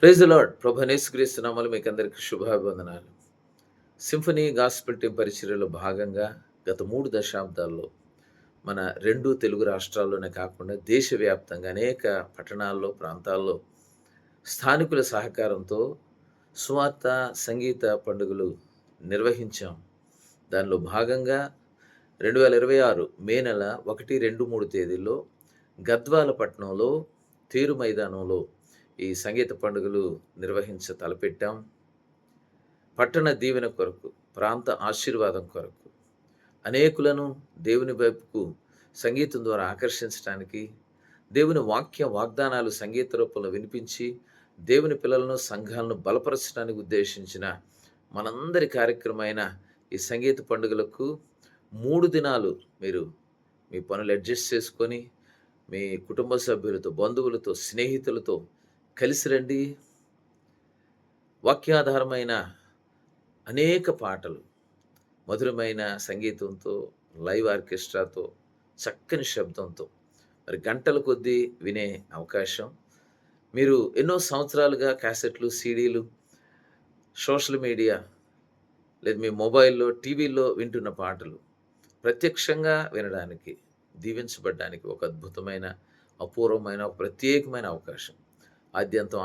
Praise the lord. ప్రభు యేసుక్రీస్తు నామములో మీకందరికి శుభాభివందనాలు. సింఫనీ గాస్పెల్ టీమ్ పరిచర్యలో భాగంగా గత 3 దశాబ్దాల్లో మన 2 తెలుగు రాష్ట్రాల్లోనే కాకుండా దేశవ్యాప్తంగా అనేక పట్టణాల్లో, ప్రాంతాల్లో స్థానికుల సహకారంతో సువార్త, సంగీత పండుగలు నిర్వహించాం. దానిలో భాగంగా 2026 మే నెల 1, 2, 3 తేదీల్లో గద్వాల పట్టణంలో తేరు మైదానంలో ఈ సంగీత పండుగలు తలపెట్టాం. పట్టణ దీవెన కొరకు, ప్రాంత ఆశీర్వాదం కొరకు, అనేకులను దేవుని వైపుకు సంగీతం ద్వారా ఆకర్షించటానికి, దేవుని వాక్య వాగ్దానాలు సంగీత రూపంలో వినిపించి, దేవుని పిల్లలను, సంఘాలను బలపరచడానికి ఉద్దేశించిన మనందరి కార్యక్రమమైన ఈ సంగీత పండుగలకు 3 దినాలు మీరు మీ పనులు అడ్జస్ట్ చేసుకొని, మీ కుటుంబ సభ్యులతో, బంధువులతో, స్నేహితులతో కలిసి రండి. వాక్యాధారమైన అనేక పాటలు, మధురమైన సంగీతంతో, లైవ్ ఆర్కెస్ట్రాతో, చక్కని శబ్దంతో మరి గంటల కొద్దీ వినే అవకాశం. మీరు ఎన్నో సంవత్సరాలుగా క్యాసెట్లు, సీడీలు, సోషల్ మీడియా లేదా మీ మొబైల్‌లో, టీవీల్లో వింటున్న పాటలు ప్రత్యక్షంగా వినడానికి, దీవించబడ్డానికి ఒక అద్భుతమైన, అపూర్వమైన, ఒక ప్రత్యేకమైన అవకాశం. ఆద్యంతం